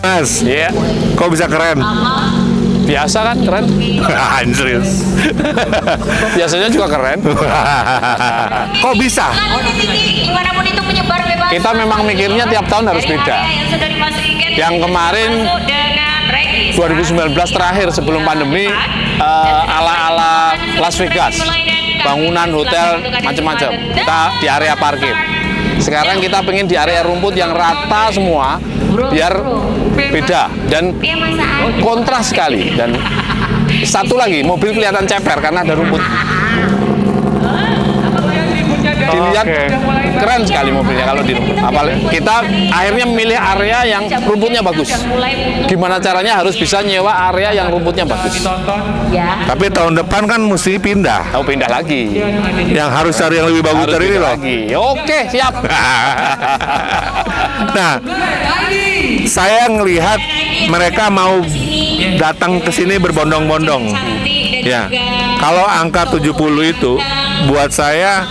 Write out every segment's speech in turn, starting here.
Mas, Iya, kok bisa keren? biasa kan keren. Anjir. Biasanya juga keren. Kok bisa? Dimanapun itu menyebar bebas. Kita memang mikirnya tiap tahun harus Dari beda. area yang sudah dimasukin, Yang kemarin masuk dengan registrasi. 2019 terakhir sebelum pandemi ala-ala Las Vegas, bangunan hotel macam-macam. Kita di area parkir. Sekarang kita pengen di area rumput yang rata semua, biar beda dan Iya, Mas Aan. kontras sekali. Dan satu lagi, mobil kelihatan ceper karena ada rumput. Dilihat Oke. keren sekali mobilnya kalau di rumput. Apalagi kita akhirnya memilih area yang rumputnya bagus. Gimana caranya harus bisa nyewa area yang rumputnya bagus. Ya. Tapi tahun depan kan mesti pindah. Tahu pindah lagi. Yang harus cari yang lebih bagus Harus dari ini pindah loh. lagi. Oke, siap. Nah, saya ngelihat mereka mau datang ke sini berbondong-bondong. Ya, kalau angka 70 itu buat saya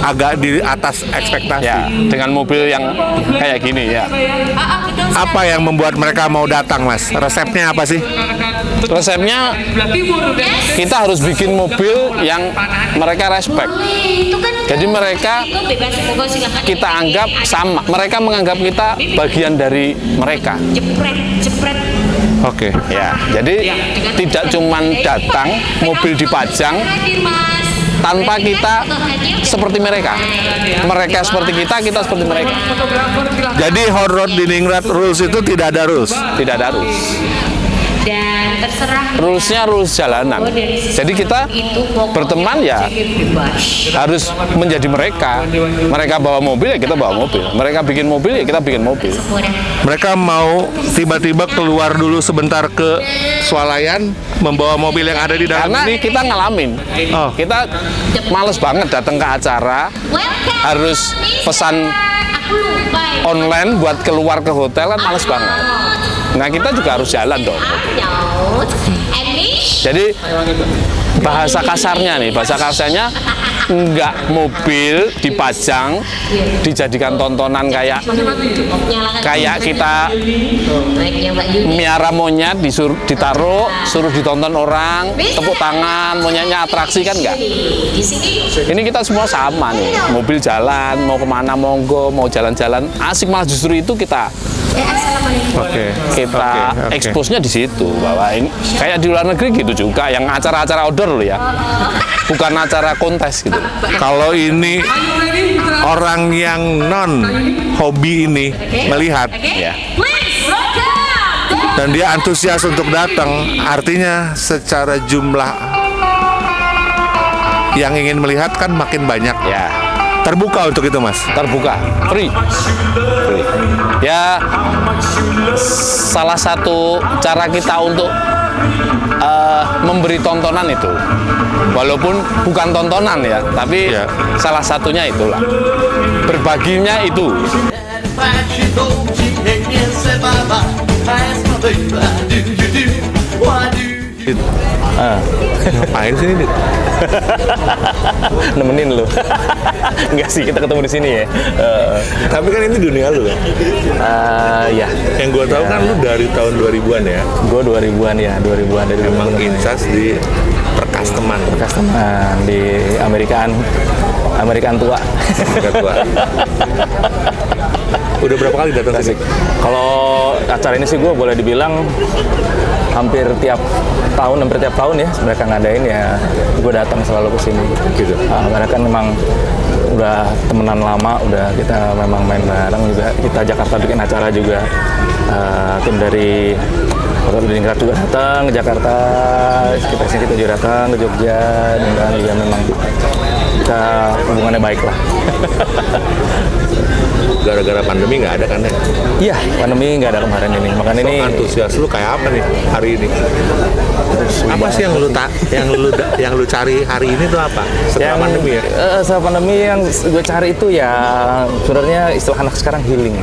agak di atas ekspektasi. Ya, dengan mobil yang kayak gini ya. Apa yang membuat mereka mau datang, Mas? Resepnya apa sih? Resepnya kita harus bikin mobil yang mereka respect. Jadi mereka kita anggap sama. Mereka menganggap kita bagian dari mereka. Jepret. Oke. Ya, jadi tidak cuman datang mobil dipajang Hadir, Mas. tanpa kita seperti mereka. Mereka seperti kita seperti mereka. Jadi Hot Rod di Ningrat rules itu tidak ada rules. Tidak ada rules. Dan terserah Rulesnya rules jalanan. Jadi kita berteman ya harus menjadi mereka. Mereka bawa mobil ya kita bawa mobil. Mereka bikin mobil ya kita bikin mobil. Mereka mau tiba-tiba keluar dulu sebentar ke swalayan membawa mobil yang ada di dalam Karena ini. kita ngalamin. Oh. Kita males banget datang ke acara. Harus pesan online buat keluar ke hotel kan males banget. Nah kita juga harus jalan dong. Jadi bahasa kasarnya nggak mobil dipajang dijadikan tontonan kayak kita miara monyet ditaruh suruh ditonton orang, tepuk tangan, monyetnya atraksi kan enggak. Ini kita semua sama nih, mobil jalan mau kemana monggo, mau jalan-jalan asik, malah justru itu kita Oke. kita Oke. expose-nya di situ, bahwa ini kayak di luar negeri gitu juga, yang acara-acara outdoor loh ya, bukan acara kontes gitu. Kalau ini orang yang non hobi ini melihat Ya. dan dia antusias untuk datang, artinya secara jumlah yang ingin melihat kan makin banyak. Ya, Terbuka untuk itu, Mas. terbuka, free. Ya, salah satu cara kita untuk memberi tontonan itu, walaupun bukan tontonan ya, tapi Ya. salah satunya itulah, berbaginya itu. 快去走进黑面色爸爸，还是对吧？Do you do? Why do? Ngapain sih ini? Nemenin lu. Enggak sih, kita ketemu di sini ya. Tapi kan ini dunia lu kan. Ya, Yang gue tahu kan lu dari tahun 2000-an ya. gue 2000-an ya, 2000-an dari Emang incas di percustoman. customer di Amerikaan tua. Agak tua. Udah berapa kali datang sini? Kalau acara ini sih gue boleh dibilang hampir tiap tahun ya mereka ngadain ya, gue datang selalu ke sini. Gitu. Karena kan memang udah temenan lama, udah kita memang main bareng juga. Kita Jakarta bikin acara juga, tim dari Kota Ningrat juga datang ke Jakarta, kita juga datang ke Jogja, dan juga memang kita hubungannya baik lah. Gara-gara pandemi nggak ada kan ya? Iya, pandemi nggak ada kemarin ini. Makanya ini Antusias lu kayak apa nih hari ini? Apa sih yang lu cari hari ini tuh apa? Setelah pandemi ya? Setelah pandemi yang gue cari itu ya sebenarnya istilah anak sekarang healing.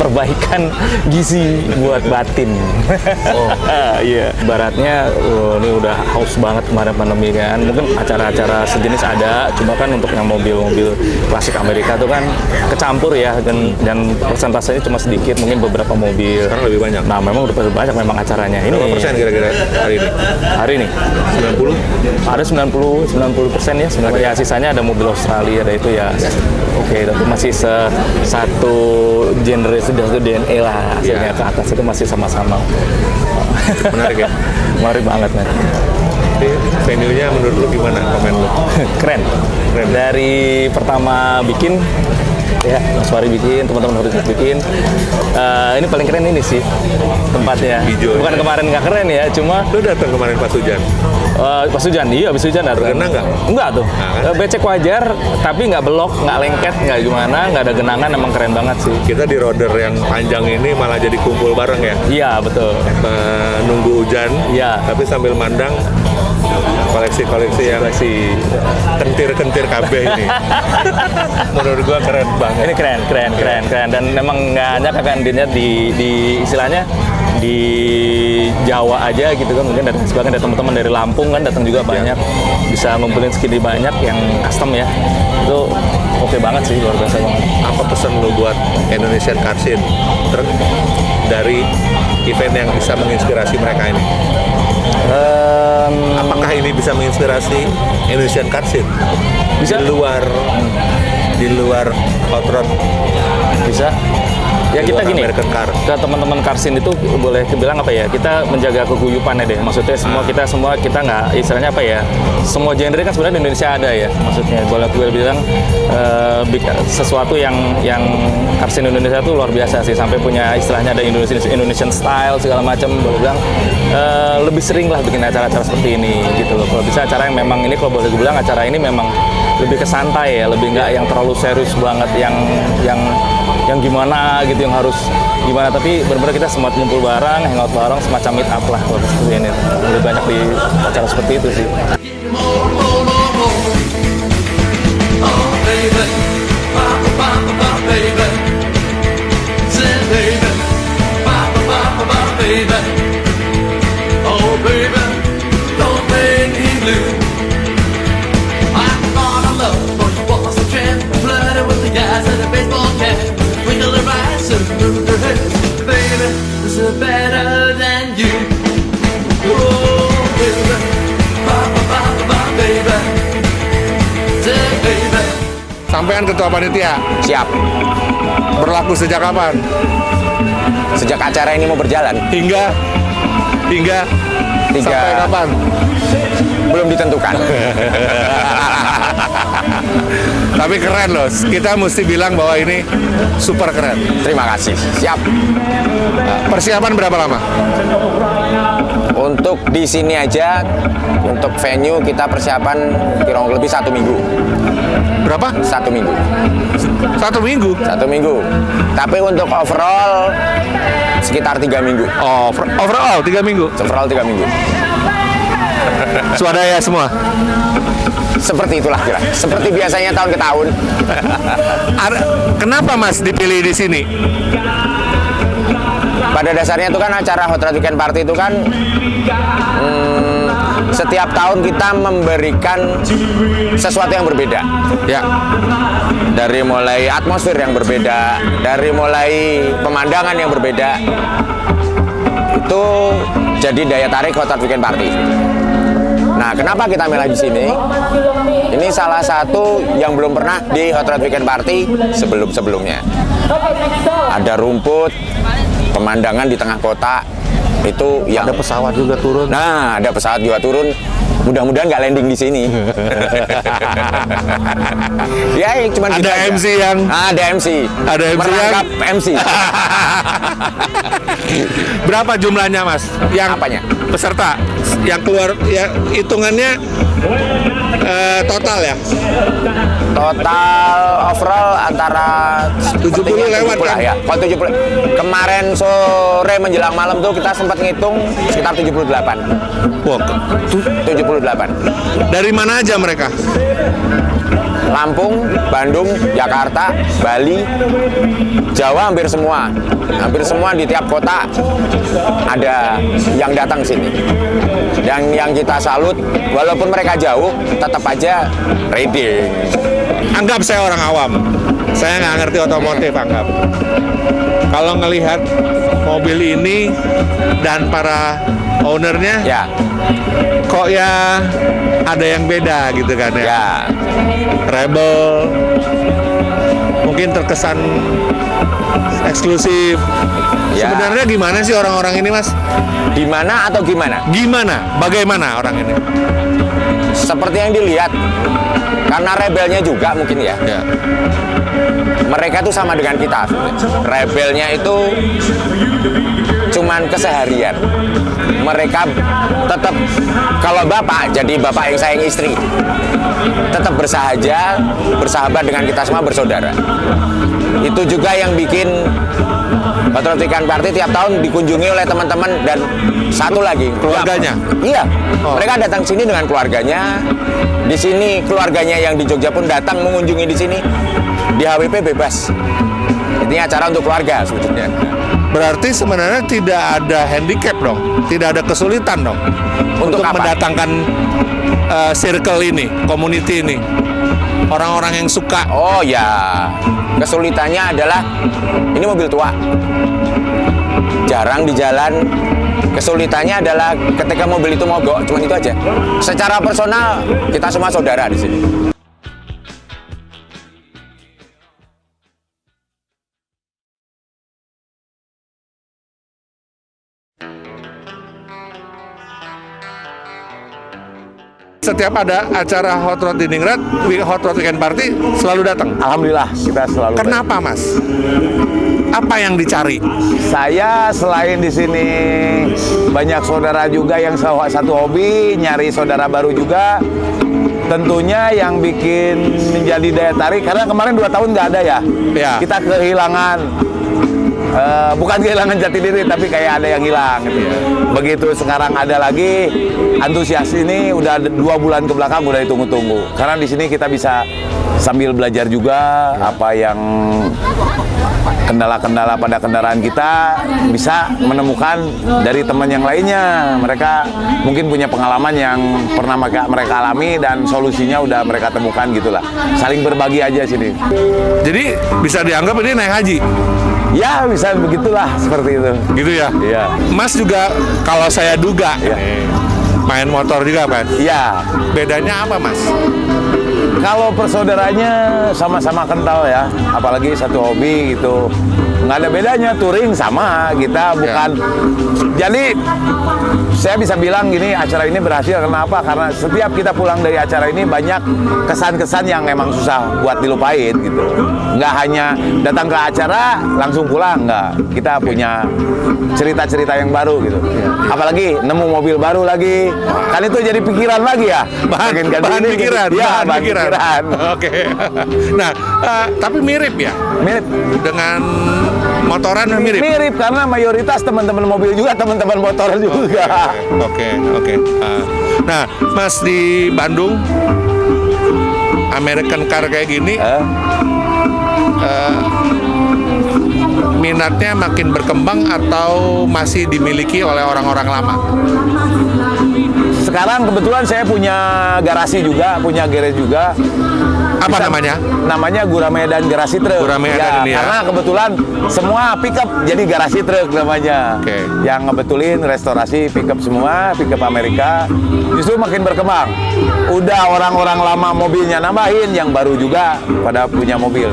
Perbaikan gizi buat batin. Oh. Iya. Baratnya ini udah haus banget kemarin pandemi kan. Mungkin acara-acara sejenis ada, cuma kan untuk yang mobil-mobil klasik Amerika tuh kan kecampur ya, dan persentasenya cuma sedikit, mungkin beberapa mobil. Sekarang lebih banyak. Nah, memang udah banyak memang acaranya. Ini Berapa persen kira-kira hari ini? hari ini 90? ada 90% ya sebenarnya. Ya, sisanya ada mobil Australia, ada itu ya. Oke, tapi masih satu genre, sudah satu DNA lah hasilnya. Ke atas itu masih sama-sama. Menarik ya? Menarik banget, men. Jadi venue-nya menurut lu gimana, komen lu? Keren. Keren. Dari pertama bikin, ya Mas Fari bikin, teman-teman harus bikin. Ini paling keren ini sih tempatnya. Hijau, Bukan ya? kemarin nggak keren ya, cuma Lu datang kemarin pas hujan? pas hujan, iya habis hujan datang. Bergenang nggak? Enggak tuh. Nah, kan? Becek wajar, tapi nggak belok, nggak lengket, nggak gimana, nggak ada genangan, emang keren banget sih. Kita di roder yang panjang ini malah jadi kumpul bareng ya? Iya betul. Nunggu hujan, Iya. tapi sambil mandang koleksi-koleksi yang kentir-kentir KB ini. Menurut gua keren banget. Ini keren, dan memang nggak hanya kakak di istilahnya di Jawa aja gitu kan, mungkin sebagian ada teman-teman dari Lampung kan datang juga banyak, bisa ngumpulin segini banyak yang custom ya, itu oke banget sih, luar biasa banget. Apa pesan lu buat Indonesian Car Scene dari event yang bisa menginspirasi mereka ini? Apakah ini bisa menginspirasi Indonesian Car Scene? Bisa. Di luar hot rod, Bisa. Ya di kita luar gini, American Car. ke teman-teman Karsin itu boleh bilang apa ya, kita menjaga keguyupannya deh. Maksudnya kita nggak, istilahnya apa ya, semua genre kan sebenarnya di Indonesia ada ya. Maksudnya boleh gue bilang sesuatu yang Karsin Indonesia itu luar biasa sih, sampai punya istilahnya ada Indonesian style segala macam. Boleh bilang lebih sering lah bikin acara-acara seperti ini gitu loh. Kalau bisa acara yang memang ini, kalau boleh gue bilang acara ini memang lebih ke santai ya, lebih nggak yang terlalu serius banget, yang gimana gitu, yang harus gimana, tapi benar-benar kita semua ngumpul bareng, hangout bareng, semacam meet up lah kalau seperti ini. Lebih banyak di acara seperti itu sih. More, more, more, more. Oh, baby. Ba, ba, ba, ba, ba, baby. Say, baby. Ba, ba, ba, ba, ba, baby. Oh, baby. Don't make me blue. I'm gonna love for you was a trend. Flooded with the guys and the baseball cap. Wiggle her eyes and move her head. Baby, this is better than you. Oh, baby. Ba, ba, ba, ba, ba, baby. Say, baby. Sampean ketua panitia, Siap. berlaku sejak kapan? Sejak acara ini mau berjalan, Hingga sampai kapan? belum ditentukan. Tapi keren loh, kita mesti bilang bahwa ini super keren. Terima kasih. Siap. Persiapan berapa lama? Untuk di sini aja, untuk venue kita persiapan kurang lebih 1 minggu. Berapa? 1 minggu. 1 minggu? 1 minggu. Tapi untuk overall sekitar 3 minggu. Oh, overall 3 minggu? Overall 3 minggu. Swadaya semua? Seperti itulah kira. Seperti biasanya tahun ke tahun. Kenapa Mas dipilih di sini? Pada dasarnya itu kan acara Hot Rod Weekend Party itu kan setiap tahun kita memberikan sesuatu yang berbeda. Ya, Dari mulai atmosfer yang berbeda, dari mulai pemandangan yang berbeda, itu jadi daya tarik Hot Rod Weekend Party. Nah, kenapa kita milih di sini? Ini salah satu yang belum pernah di Hot Rod Weekend Party sebelum-sebelumnya. Ada rumput, pemandangan di tengah kota, itu yang ada pesawat juga turun. Nah, ada pesawat juga turun. Mudah-mudahan nggak landing di sini. Ya, cuma Ada MC yang ada MC. Ada MC yang merangkap MC. berapa jumlahnya Mas? Yang Apanya? peserta yang keluar ya, hitungannya total ya? Total overall antara 70 lewat kan? ya. Kalau 70. Kemarin sore menjelang malam tuh kita sempat ngitung sekitar 78. Wah, 78. dari mana aja mereka? Lampung, Bandung, Jakarta, Bali, Jawa hampir semua. Hampir semua di tiap kota ada yang datang sini. Dan yang kita salut, walaupun mereka jauh, tetap aja riding. Anggap saya orang awam, saya nggak ngerti otomotif, anggap. Kalau ngelihat mobil ini dan para ownernya, Ya, kok ya ada yang beda gitu kan ya. ya. Rebel, mungkin terkesan eksklusif. Ya. Sebenarnya gimana sih orang-orang ini, Mas? Di mana atau gimana? Gimana? Bagaimana orang ini? Seperti yang dilihat, karena rebelnya juga mungkin ya. Ya. Mereka tuh sama dengan kita. Rebelnya itu cuman keseharian. Mereka tetap, kalau bapak, jadi bapak yang sayang istri, tetap bersahabat dengan kita semua, bersaudara. Itu juga yang bikin Hot Rod Weekend Party tiap tahun dikunjungi oleh teman-teman, dan satu lagi Keluarganya? Iya, Oh. mereka datang sini dengan keluarganya. Di sini keluarganya yang di Jogja pun datang mengunjungi di sini. Di HWP bebas. Ini acara untuk keluarga sebetulnya. Berarti sebenarnya tidak ada handicap dong, tidak ada kesulitan dong Untuk apa? mendatangkan circle ini, community ini, orang-orang yang suka. Oh ya, kesulitannya adalah ini mobil tua, jarang di jalan. Kesulitannya adalah ketika mobil itu mogok, cuma itu aja. Secara personal kita semua saudara di sini. Setiap ada acara Hot Rod Diningrat, Hot Rod Weekend Party selalu datang. Alhamdulillah kita selalu. Kenapa, Mas? Apa yang dicari? Saya selain di sini banyak saudara juga yang satu hobi, nyari saudara baru juga. Tentunya yang bikin menjadi daya tarik, karena kemarin 2 tahun nggak ada ya. Ya. Kita kehilangan, bukan kehilangan jati diri, tapi kayak ada yang hilang gitu ya. Begitu sekarang ada lagi, antusias ini udah 2 bulan ke belakang udah ditunggu-tunggu. Karena di sini kita bisa sambil belajar juga apa yang kendala-kendala pada kendaraan kita, bisa menemukan dari teman yang lainnya. Mereka mungkin punya pengalaman yang pernah mereka alami dan solusinya udah mereka temukan gitulah. Saling berbagi aja sini. Jadi bisa dianggap ini naik haji, Ya bisa begitulah, seperti itu. gitu ya? Iya. Mas juga kalau saya duga Iya. main motor juga, Pak. Iya. Bedanya apa, Mas? Kalau persaudaranya sama-sama kental ya, apalagi satu hobi gitu. Nggak ada bedanya, touring sama, kita bukan. Jadi saya bisa bilang gini, acara ini berhasil kenapa? Karena setiap kita pulang dari acara ini banyak kesan-kesan yang emang susah buat dilupain gitu. Nggak hanya datang ke acara langsung pulang, nggak. Kita punya cerita-cerita yang baru gitu. Apalagi nemu mobil baru lagi, kan itu jadi pikiran lagi ya. Pengen ganti Bahan ini, pikiran, ya, bahan pikiran. Oke. Nah, tapi mirip ya Mirip. dengan motoran, mirip. Mirip karena mayoritas teman-teman mobil juga teman-teman motor juga. Oke. Nah, Mas di Bandung, American car kayak gini, minatnya makin berkembang atau masih dimiliki oleh orang-orang lama? Sekarang kebetulan saya punya garasi juga, punya garage juga. Apa namanya? Namanya Guramedan Garasi Truk. Guramedan ini ya. Karena kebetulan semua pickup jadi garasi truk namanya. Oke. Yang ngebetulin restorasi pickup semua, pickup Amerika. Justru makin berkembang. Udah orang-orang lama mobilnya nambahin, yang baru juga pada punya mobil.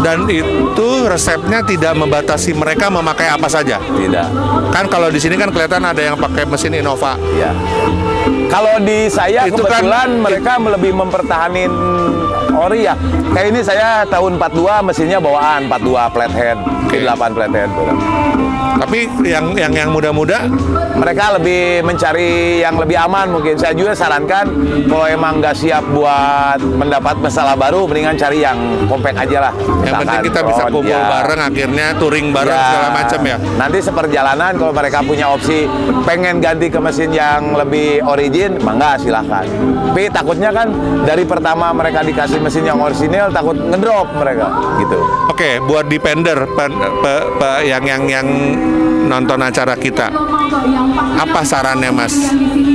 Dan itu resepnya tidak membatasi mereka memakai apa saja. Tidak. Kan kalau di sini kan kelihatan ada yang pakai mesin Innova. Ya. Kalau di saya Itu kan- kebetulan mereka lebih mempertahanin ori ya. Kayak ini saya tahun 42 mesinnya bawaan 42 flathead, Oke. 8 flathead. Tapi yang muda-muda, Mereka lebih mencari yang lebih aman mungkin. Saya juga sarankan kalau emang nggak siap buat mendapat masalah baru, mendingan cari yang compact aja lah. yang penting Misalkan kita bisa front, kumpul ya. bareng, akhirnya touring bareng Ya. segala macam ya. Nanti seperjalanan kalau mereka punya opsi pengen ganti ke mesin yang lebih origin, mangga silahkan. Tapi takutnya kan dari pertama mereka dikasih mesin yang orisinil takut ngedrop mereka gitu. Oke, buat Defender yang nonton acara kita, apa sarannya Mas?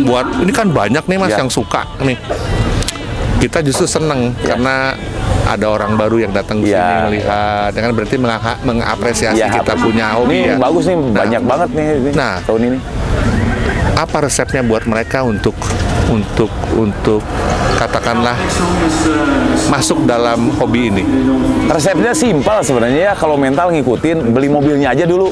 Buat ini kan banyak nih Mas Ya. yang suka nih. Kita justru seneng karena ada orang baru yang datang ke sini Ya. melihat, dengan berarti mengapresiasi Ya, kita punya hobi ini ya. bagus nih, banyak banget nih Nah. tahun ini. Apa resepnya buat mereka untuk katakanlah masuk dalam hobi ini? Resepnya simpel sebenarnya ya, kalau mental ngikutin, beli mobilnya aja dulu.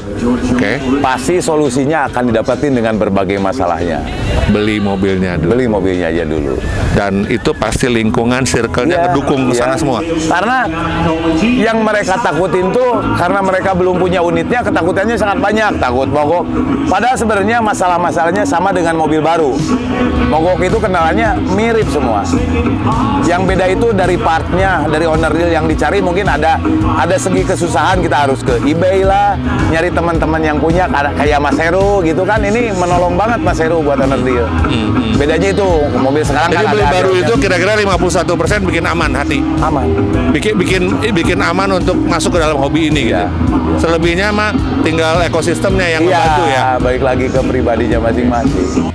Oke, Pasti solusinya akan didapetin dengan berbagai masalahnya. beli mobilnya dulu. Beli mobilnya aja dulu. Dan itu pasti lingkungan, circle-nya Ya, ngedukung ke ya. sana semua. Karena yang mereka takutin tuh karena mereka belum punya unitnya, ketakutannya sangat banyak, takut mogok. Padahal sebenarnya masalah-masalahnya sama dengan mobil baru. Mogok itu kendalanya mirip semua. Yang beda itu dari partnya, dari owner deal yang dicari mungkin ada segi kesusahan, kita harus ke eBay lah, nyari teman-teman yang punya kayak Mas Heru gitu kan. Ini menolong banget Mas Heru buat owner deal. Bedanya itu mobil sekarang Jadi kan beli ada baru dealnya. itu kira-kira 51% bikin aman hati. aman. Bikin aman untuk masuk ke dalam hobi ini gitu. Iya. Selebihnya mah tinggal ekosistemnya yang Iya, membantu ya. balik lagi ke pribadinya masing-masing.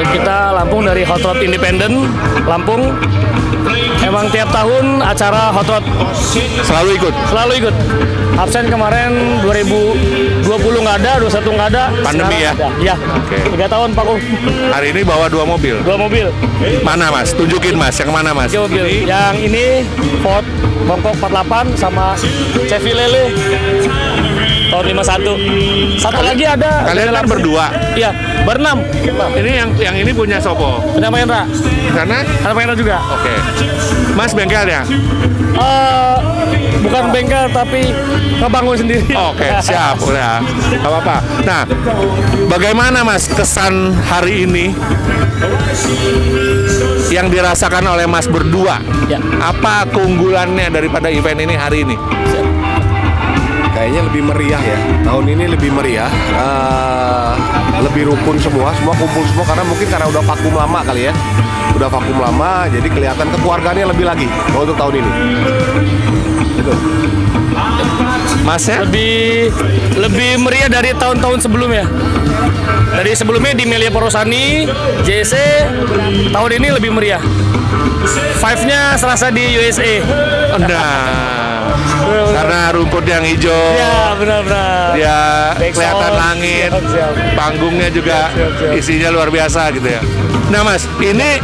Kita Lampung dari Hot Rod Independent Lampung. Emang tiap tahun acara Hot Rod Selalu ikut. selalu ikut. Absen kemarin 2020 nggak ada, 21 nggak ada. Pandemi ya? Sekarang ada. Iya. Oke. 3 tahun Pak Kum. Hari ini bawa 2 mobil. 2 mobil. Mana Mas? Tunjukin Mas, yang mana Mas? 3 mobil. Ini Yang ini Ford Bangkok 48 sama Chevy Lele tahun 51. Satu lagi ada. kalian kan berdua. Iya, berenam. Ini yang ini punya Sopo. Ada Mahendra. Karena Ada Mahendra juga. oke. Mas bengkelnya? Bukan bengkel tapi ngebangun sendiri. Oke, siap, udah. Gak apa-apa. Nah, bagaimana Mas kesan hari ini yang dirasakan oleh Mas berdua? Ya. Apa keunggulannya daripada event ini hari ini? Kayaknya lebih meriah ya. Tahun ini lebih meriah, lebih rukun semua kumpul semua karena mungkin karena udah vakum lama kali ya. Udah vakum lama, jadi kelihatan kekeluargaannya lebih lagi kalau untuk tahun ini. Gitu. Mas ya? Lebih meriah dari tahun-tahun sebelumnya. Dari sebelumnya di Melia Porosani, JC, tahun ini lebih meriah. Five-nya serasa di USA. Nah, karena rumput yang hijau, Ya, benar-benar. dia Backsound, kelihatan langit, siap. panggungnya juga Siap. isinya luar biasa gitu ya. Nah Mas, ini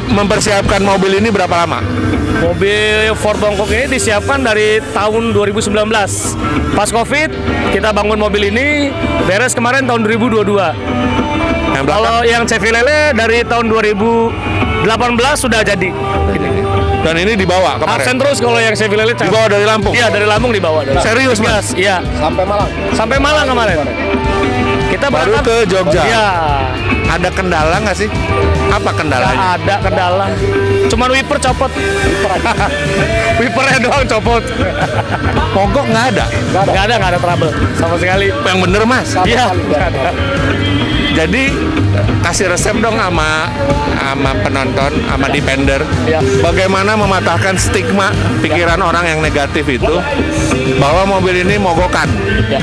mempersiapkan mobil ini berapa lama? Mobil Ford Bangkok ini disiapkan dari tahun 2019. Pas Covid, kita bangun mobil ini, beres kemarin tahun 2022. Yang belakang? Kalau yang Chevy Lele dari tahun 2018 sudah jadi. Dan ini dibawa kemarin? Absen terus kalau yang Chevy Lele. Dibawa dari Lampung? Iya, dari Lampung dibawa. Serius, Mas? Iya. Sampai Malang kemarin. Kita Baru berangkat ke Jogja? Iya. Ada kendala nggak sih? Apa Nggak kendalanya? ada kendala. Cuman wiper copot. Wipernya doang copot. Mogok nggak ada? Nggak ada trouble sama sekali. Yang bener Mas? Iya. nggak ada. Jadi kasih resep dong sama penonton, sama Defender. Ya. Bagaimana mematahkan stigma pikiran orang yang negatif itu bahwa mobil ini mogokan. Ya.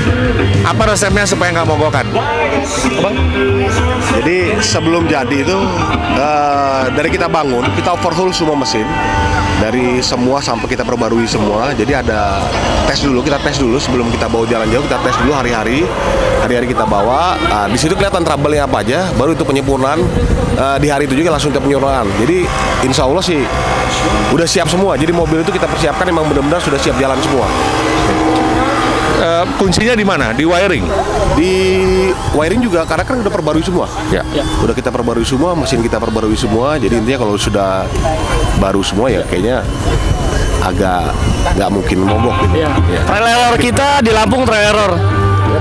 Apa resepnya supaya nggak mogokan? Jadi sebelum jadi itu dari kita bangun, kita overhaul semua mesin dari semua sampai kita perbarui semua. Jadi ada kita tes dulu sebelum kita bawa jalan jauh, kita tes dulu hari-hari kita bawa. Nah, di situ kelihatan trouble-nya apa aja, baru itu penyempurnaan. Di hari itu juga langsung kita penyempurnaan. Jadi insya Allah sih udah siap semua. Jadi mobil itu kita persiapkan memang benar-benar sudah siap jalan semua. Kuncinya di mana? Di wiring? Di wiring juga karena kan udah perbarui semua. Ya. Udah kita perbarui semua, mesin kita perbarui semua. Jadi intinya kalau sudah baru semua ya kayaknya agak nggak mungkin mogok gitu. Iya. Trail error kita di Lampung trail error.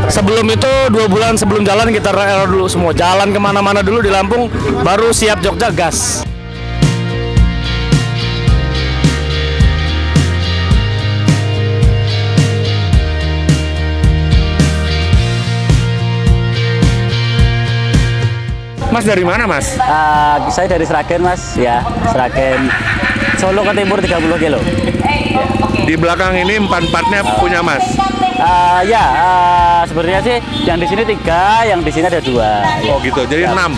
Sebelum itu 2 bulan sebelum jalan kita rel dulu semua. Jalan kemana-mana dulu di Lampung, baru siap Jogja gas. Mas dari mana Mas? Saya dari Sragen Mas, ya Sragen Solo ke timur 30 kilo. Di belakang ini empat-empatnya punya Mas. Sebenarnya sih yang di sini 3, yang di sini ada 2. Oh gitu, jadi 6.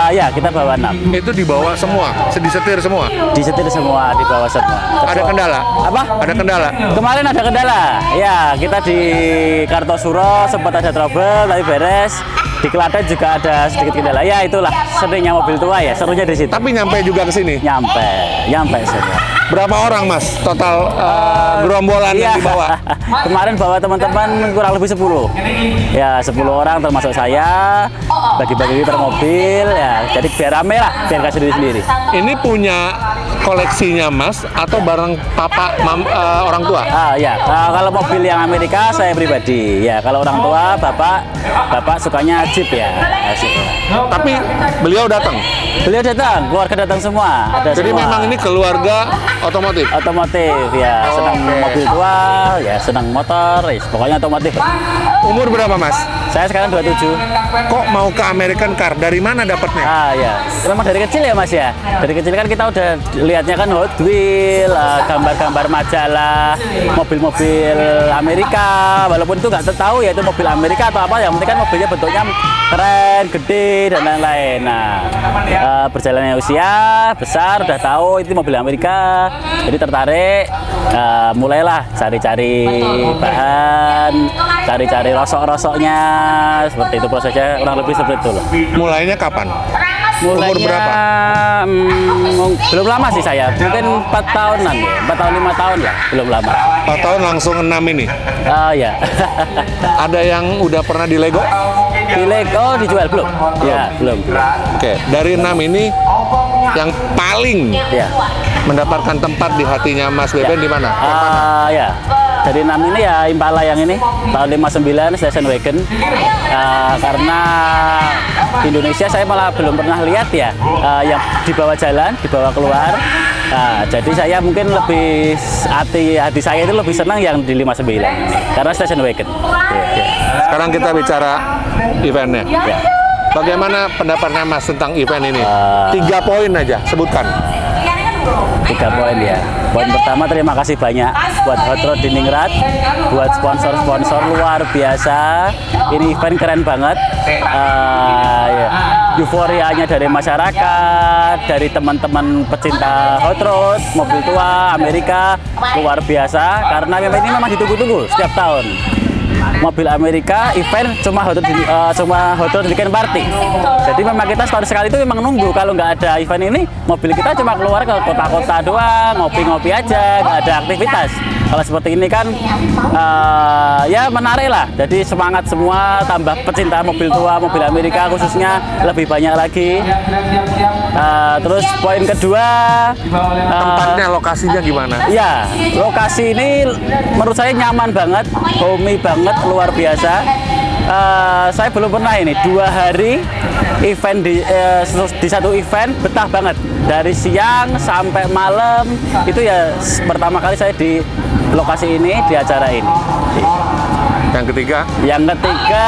Ya kita bawa 6. Itu dibawa semua, disetir semua. Disetir semua, dibawa semua. Ada kendala? Apa? Ada kendala? Kemarin ada kendala. Ya kita di Kartosuro sempat ada trouble, tapi beres. Di Klaten juga ada sedikit kendala. Ya itulah seringnya mobil tua ya, serunya di situ. Tapi nyampe juga ke sini. Nyampe semua. Berapa orang Mas total gerombolan yang dibawa? Kemarin bawa teman-teman kurang lebih 10. Ya 10 orang termasuk saya. Bagi-bagi per mobil ya. Jadi biar rame lah, biar nggak sendiri-sendiri. Ini punya koleksinya Mas atau barang papa orang tua? Kalau mobil yang Amerika saya pribadi. Ya kalau orang tua bapak sukanya Jeep ya. Tapi beliau datang. Beliau datang, keluarga datang semua. Jadi semua. memang ini keluarga otomotif. Otomotif ya, senang mobil tua, ya senang motor, pokoknya otomotif. Umur berapa Mas? Saya sekarang 27. Kok mau ke American Car? Dari mana dapatnya? Ya, memang dari kecil ya Mas ya. Dari kecil kan kita udah lihatnya kan Hot Wheels, gambar-gambar majalah, mobil-mobil Amerika. Walaupun itu nggak tahu ya itu mobil Amerika atau apa, yang penting kan mobilnya bentuknya keren, gede dan lain-lain. Nah, berjalannya usia besar, udah tahu itu mobil Amerika, jadi tertarik. Mulailah cari-cari bahan, cari-cari rosok-rosoknya, seperti itu prosesnya, kurang lebih seperti itu loh. Mulainya kapan? Mulainya, Umur berapa? Belum lama sih saya, mungkin 4 tahunan ya, 4 tahun 5 tahun lah, belum lama. 4 tahun langsung 6 ini? Ya. Ada yang udah pernah di Lego? Di Lego dijual belum? Ya, belum. Oke, dari 6 ini yang paling mendapatkan tempat di hatinya Mas Beben di mana? Ya. Dari 6 ini ya Impala yang ini tahun 59 station wagon. Karena di Indonesia saya malah belum pernah lihat ya yang dibawa jalan, dibawa keluar. Jadi saya mungkin lebih hati saya itu lebih senang yang di 59 karena station wagon. Sekarang kita bicara eventnya. Bagaimana pendapatnya Mas tentang event ini? 3 poin aja, sebutkan. 3 poin ya. Poin pertama, terima kasih banyak buat Hot Rod di Ningrat, buat sponsor-sponsor luar biasa. Ini event keren banget. Euforianya dari masyarakat, dari teman-teman pecinta Hot Rod, mobil tua Amerika luar biasa. Karena ini memang ditunggu-tunggu setiap tahun. Mobil Amerika event cuma Hot Rod Weekend Party. Jadi memang kita setahun sekali itu memang nunggu, kalau nggak ada event ini mobil kita cuma keluar ke kota-kota doang, ngopi-ngopi aja, nggak ada aktivitas. Kalau seperti ini kan ya menarik lah. Jadi semangat semua, tambah pecinta mobil tua, mobil Amerika khususnya lebih banyak lagi. Terus poin kedua, tempatnya, lokasinya gimana? Ya, lokasi ini menurut saya nyaman banget, homey banget, luar biasa. Saya belum pernah ini 2 hari event di satu event, betah banget dari siang sampai malam. Itu ya pertama kali saya di lokasi ini, di acara ini. Yang ketiga? Yang ketiga,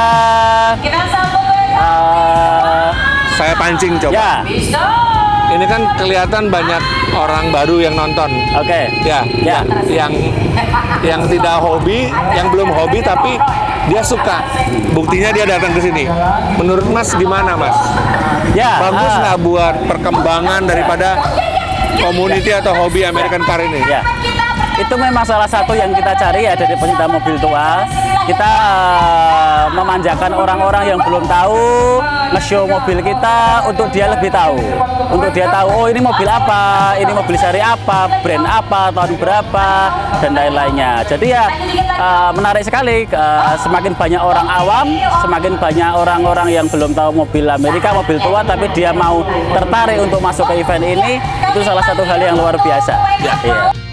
saya pancing coba. Ya. Ini kan kelihatan banyak orang baru yang nonton. Oke. Ya. Yang tidak hobi, yang belum hobi tapi dia suka. Buktinya dia datang ke sini. Menurut Mas gimana, Mas? Ya. Bagus nggak buat perkembangan daripada community atau hobi American Car ini? Ya. Itu memang salah satu yang kita cari ya dari pecinta mobil tua. Kita memanjakan orang-orang yang belum tahu, nge-show mobil kita untuk dia lebih tahu. Untuk dia tahu, oh ini mobil apa, ini mobil seri apa, brand apa, tahun berapa, dan lain-lainnya. Jadi ya menarik sekali, semakin banyak orang awam, semakin banyak orang-orang yang belum tahu mobil Amerika, mobil tua, tapi dia mau tertarik untuk masuk ke event ini, itu salah satu hal yang luar biasa. Ya. Iya.